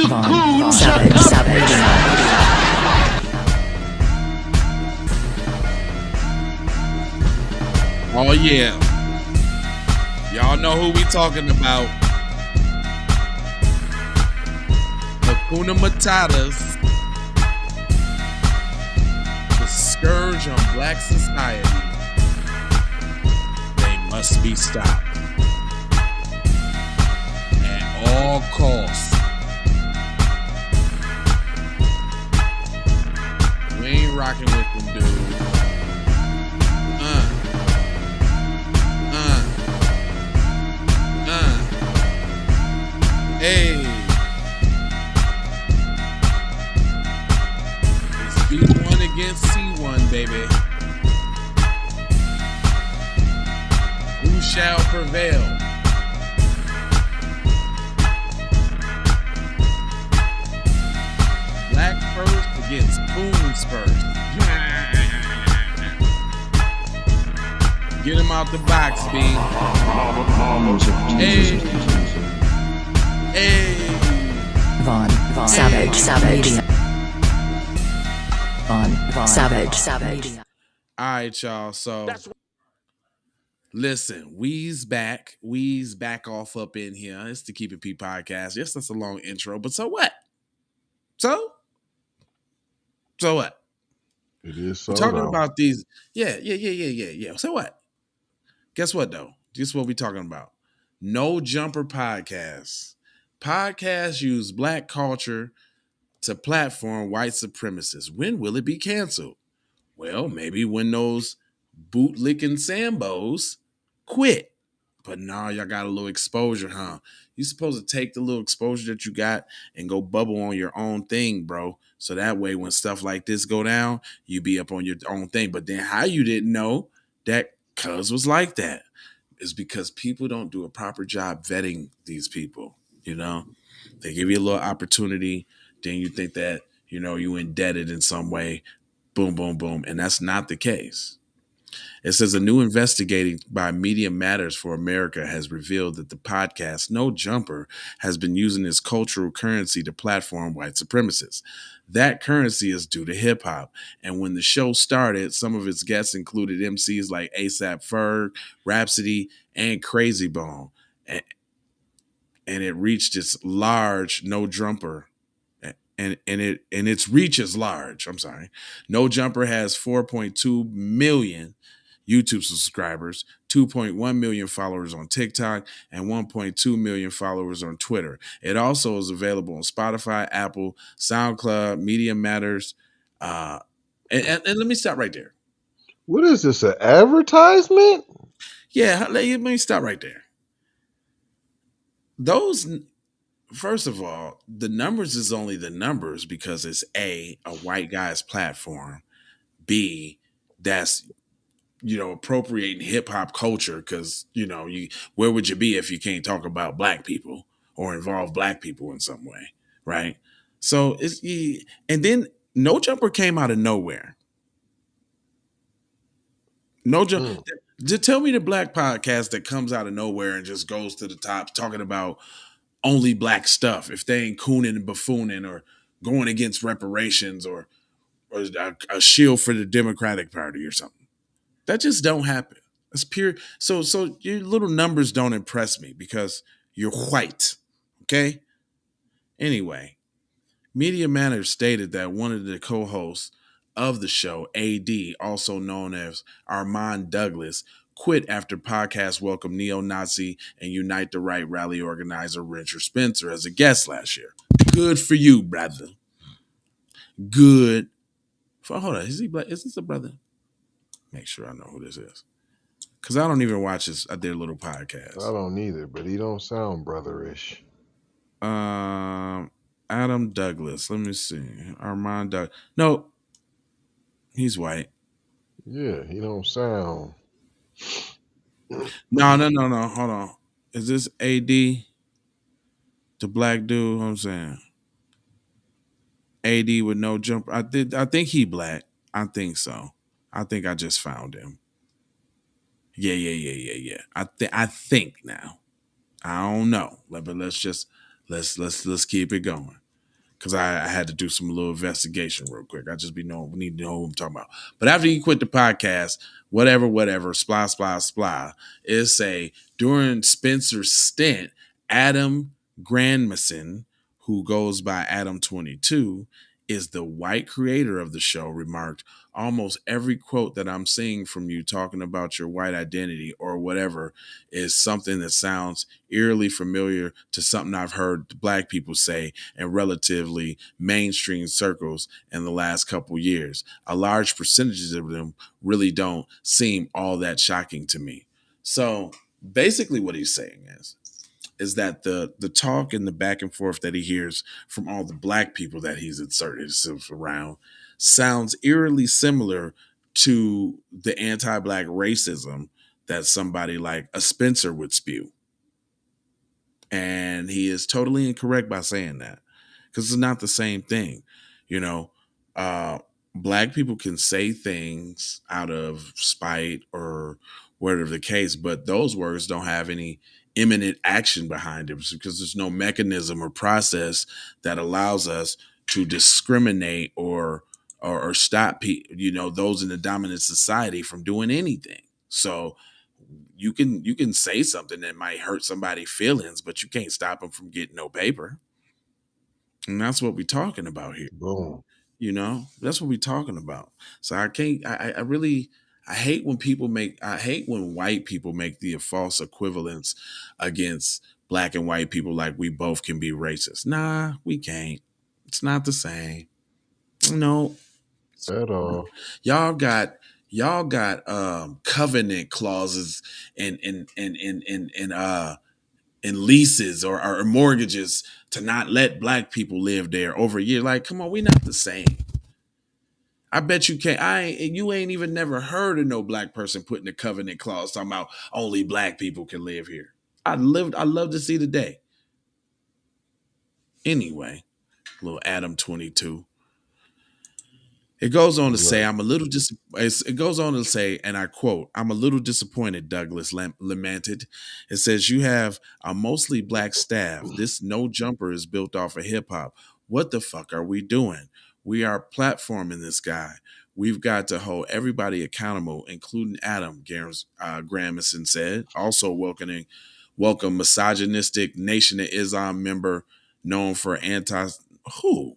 Vaughn, Savage. Oh yeah. Y'all know who we talking about. Hakuna Matatas. The scourge on black society. They must be stopped. At all costs. We ain't rocking with them, dude. Hey. It's B1 against C1, baby. Who shall prevail? Black first against coons first. Get him out the box, B. Hey. Hey. Vaughn, Savage. Vaughn, Savage. All right, y'all. So listen, Wee's back. Wee's back off up in here. It's the Keep It P podcast. Yes, that's a long intro, but so what? So what? It is so. We're talking about these. Yeah. So what? Guess what, though? Guess what we're talking about? No Jumper Podcast. Podcasts use black culture to platform white supremacists. When will it be canceled? Well, maybe when those bootlicking Sambos quit. But nah, y'all got a little exposure, huh? You supposed to take the little exposure that you got and go bubble on your own thing, bro. So that way when stuff like this go down, you be up on your own thing. But then how you didn't know that cuz was like that is because people don't do a proper job vetting these people. You know, they give you a little opportunity, then you think that, you know, you indebted in some way, boom, boom, boom. And that's not the case. It says a new investigating by Media Matters for America has revealed that the podcast No Jumper has been using its cultural currency to platform white supremacists. That currency is due to hip hop. And when the show started, some of its guests included emcees like A AP Ferg, Rapsody, and Krayzie Bone. And it reached its large No Jumper, and its reach is large. I'm sorry. No Jumper has 4.2 million YouTube subscribers, 2.1 million followers on TikTok, and 1.2 million followers on Twitter. It also is available on Spotify, Apple, SoundCloud, Media Matters. And let me stop right there. What is this, an advertisement? Yeah, let me stop right there. Those, first of all, the numbers is only the numbers because it's a white guy's platform. B, that's, you know, appropriating hip hop culture because, you know, where would you be if you can't talk about black people or involve black people in some way, right? So and then No Jumper came out of nowhere. No Jumper. Just tell me the black podcast that comes out of nowhere and just goes to the top talking about only black stuff if they ain't cooning and buffooning or going against reparations or a shield for the Democratic Party or something. That just don't happen. It's pure. So your little numbers don't impress me because you're white. Okay? Anyway, Media Matters stated that one of the co-hosts of the show, AD, also known as Armand Douglas, quit after podcast welcomed neo-Nazi and Unite the Right rally organizer Richard Spencer as a guest last year. Good for you, brother. Good. Hold on, is he black? Is this a brother? Make sure I know who this is. Because I don't even watch their little podcast. I don't either, but he don't sound brotherish. Adam Douglas. Let me see. Armand Douglas. No, he's white. Yeah, he don't sound. No. Hold on. Is this AD? The black dude? I'm saying. AD with No Jumper. I think he black. I think so. I think I just found him. Yeah. I think now. I don't know. But let's keep it going. because I had to do some little investigation real quick. I just need to know who I'm talking about. But after he quit the podcast, whatever, splah, splah, splah, is say during Spencer's stint, Adam Grandmason, who goes by Adam22, is the white creator of the show, remarked, almost every quote that I'm seeing from you talking about your white identity or whatever is something that sounds eerily familiar to something I've heard black people say in relatively mainstream circles in the last couple years. A large percentage of them really don't seem all that shocking to me. So basically what he's saying is that the talk and the back and forth that he hears from all the black people that he's inserted himself around sounds eerily similar to the anti-black racism that somebody like a Spencer would spew. And he is totally incorrect by saying that, because it's not the same thing. You know, black people can say things out of spite or whatever the case, but those words don't have any imminent action behind it because there's no mechanism or process that allows us to discriminate or stop those in the dominant society from doing anything. So you can say something that might hurt somebody's feelings, but you can't stop them from getting no paper. And that's what we're talking about here. Boom. That's what we're talking about. So I can't, I hate when white people make the false equivalence against black and white people, like we both can be racist. Nah, we can't. It's not the same. No. At all. Y'all got covenant clauses and leases or mortgages to not let black people live there over a year. Like, come on, we not the same. I bet you can't. You ain't even never heard of no black person putting a covenant clause talking about only black people can live here. I love to see the day. Anyway, little Adam22. It goes on to say, it goes on to say, and I quote, "I'm a little disappointed," Douglas lamented. It says, "You have a mostly black staff. This no jumper is built off of hip hop. What the fuck are we doing? We are platforming this guy. We've got to hold everybody accountable, including Adam," Grandmason said. Also welcome misogynistic Nation of Islam member known for who?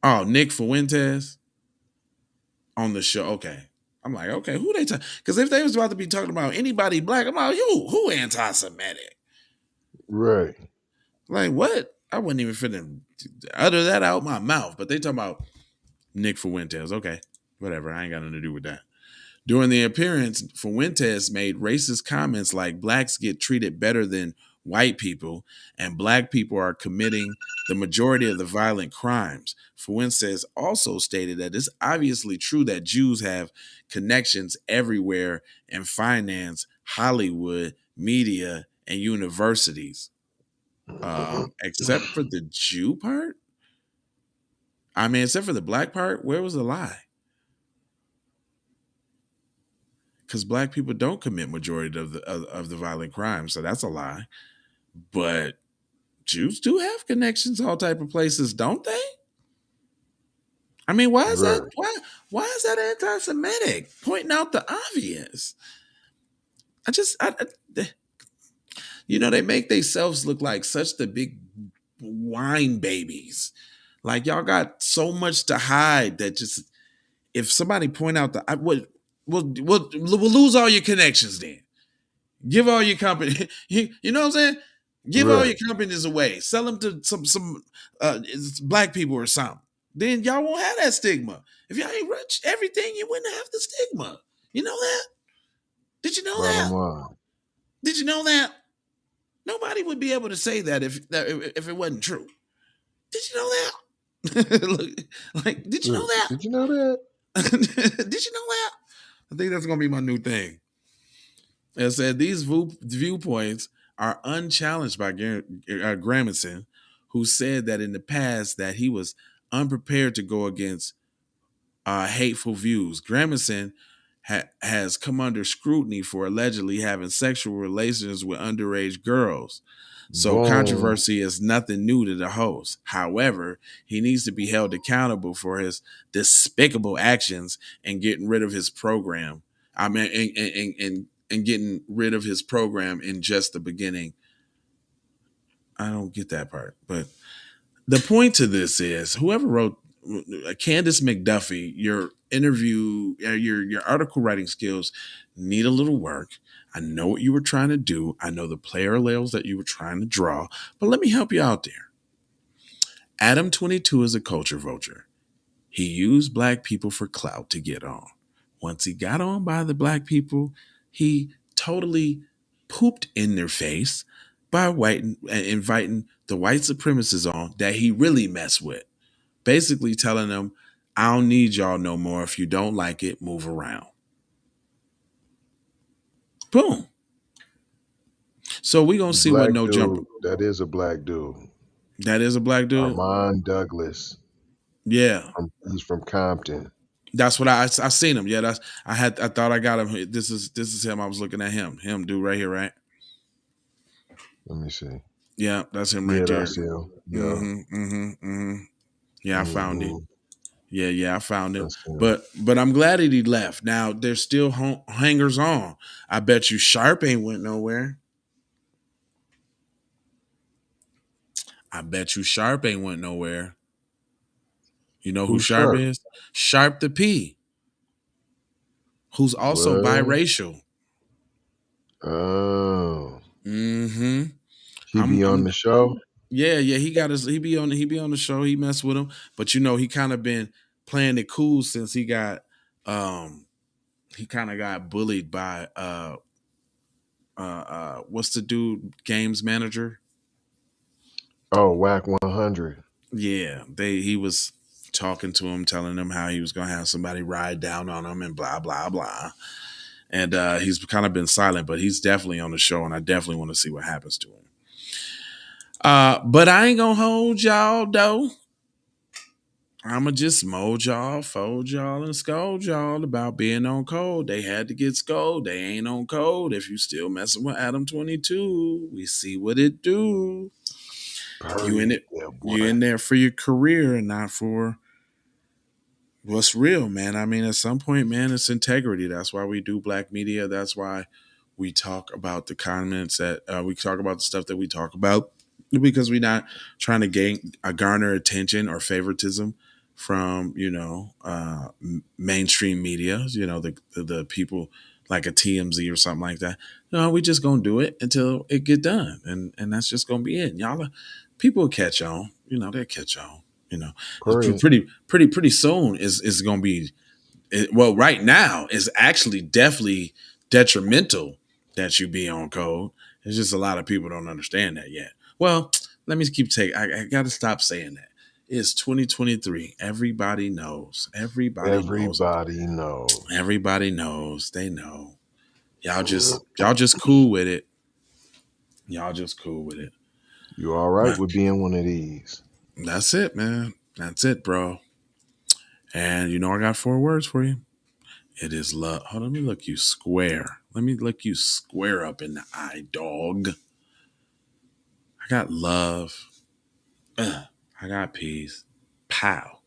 Oh, Nick Fuentes on the show. Okay. I'm like, okay, who they talking? Because if they was about to be talking about anybody black, I'm like, who anti-Semitic? Right. Like, what? I wasn't even finna utter that out my mouth, but they talking about Nick Fuentes. Okay, whatever. I ain't got nothing to do with that. During the appearance, Fuentes made racist comments like blacks get treated better than white people and black people are committing the majority of the violent crimes. Fuentes also stated that it's obviously true that Jews have connections everywhere in finance, Hollywood, media, and universities. Except for the Jew part? I mean, except for the black part, where was the lie? Because black people don't commit majority of the violent crimes, so that's a lie. But Jews do have connections all type of places, don't they? I mean, why is that? Why is that anti-Semitic? Pointing out the obvious. They make themselves look like such the big wine babies. Like y'all got so much to hide that just if somebody point out we'll lose all your connections then. Give all your company, you know what I'm saying? Give all your companies away. Sell them to some black people or something. Then y'all won't have that stigma. If y'all ain't rich, everything, you wouldn't have the stigma. You know that? Did you know that? Did you know that? Nobody would be able to say that if it wasn't true. Did you know that? Did you know that? Did you know that? Did you know that? I think that's gonna be my new thing. It said these viewpoints are unchallenged by Grandmason, who said that in the past that he was unprepared to go against hateful views. Grandmason has come under scrutiny for allegedly having sexual relations with underage girls. So Boom. controversy is nothing new to the host. However, he needs to be held accountable for his despicable actions and getting rid of his program. I mean, and getting rid of his program in just the beginning. I don't get that part, but the point to this is whoever wrote Candace McDuffie, your interview, your article writing skills need a little work. I know what you were trying to do. I know the parallels that you were trying to draw, but let me help you out there. Adam22 is a culture vulture. He used black people for clout to get on. Once he got on by the black people, he totally pooped in their face by inviting the white supremacists on that he really messed with. Basically telling them, I don't need y'all no more. If you don't like it, move around. Boom. So we gonna see what Black no dude. jumper. That is a black dude. That is a black dude. Armand Douglas. Yeah, He's from Compton. that's what I seen him. Yeah, I thought I got him. This is him. I was looking at him. Him dude right here, right? Let me see. Yeah, that's him Yeah, right there. that's him. Yeah. Mm-hmm. Yeah, I found him. Mhm. Yeah, I found him. That's him. But I'm glad that he left. Now there's still hangers on. I bet you Sharp ain't went nowhere. I bet you Sharp ain't went nowhere. You know who Who's Sharp Sharp? is? Sharp the P, who's also What? biracial. Oh. Mm-hmm. He be on the show? Yeah, he be on the show. He messed with him. But you know, he kind of been playing it cool since he kind of got bullied by what's the dude, games manager? Oh, Whack 100. Yeah, he was talking to him, telling him how he was gonna have somebody ride down on him and blah blah blah. And he's kind of been silent, but he's definitely on the show, and I definitely want to see what happens to him. But I ain't gonna hold y'all though. I'ma just mold y'all, fold y'all, and scold y'all about being on code. They had to get scolded. They ain't on code. If you still messing with Adam22, we see what it do. You in it? You in there for your career and not for what's real, man. I mean, at some point, man, it's integrity. That's why we do black media. That's why we talk about the comments that we talk about the stuff that we talk about, because we're not trying to garner attention or favoritism from mainstream media. You know, the people like a TMZ or something like that. No, we just gonna do it until it get done, and that's just gonna be it. Y'all, people will catch on. You know, they'll catch on. You know, pretty soon is going to be, well, right now is actually definitely detrimental that you be on code. It's just a lot of people don't understand that yet. Well, let me I got to stop saying that. It's 2023. Everybody knows. Everybody knows. Everybody knows. They know. Y'all just cool with it. Y'all just cool with it. You all right with being one of these? That's it, man. That's it, bro. And you know, I got 4 words for you. It is love. Hold on, let me look you square. Let me look you square up in the eye, dog. I got love. I got peace. Pow.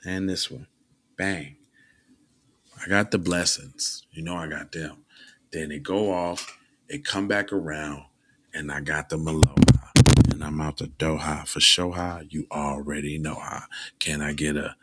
And this one. Bang. I got the blessings. You know I got them. Then it go off. It come back around. And I got the Maloha. And I'm out the Doha for Shoha. You already know how. Can I get a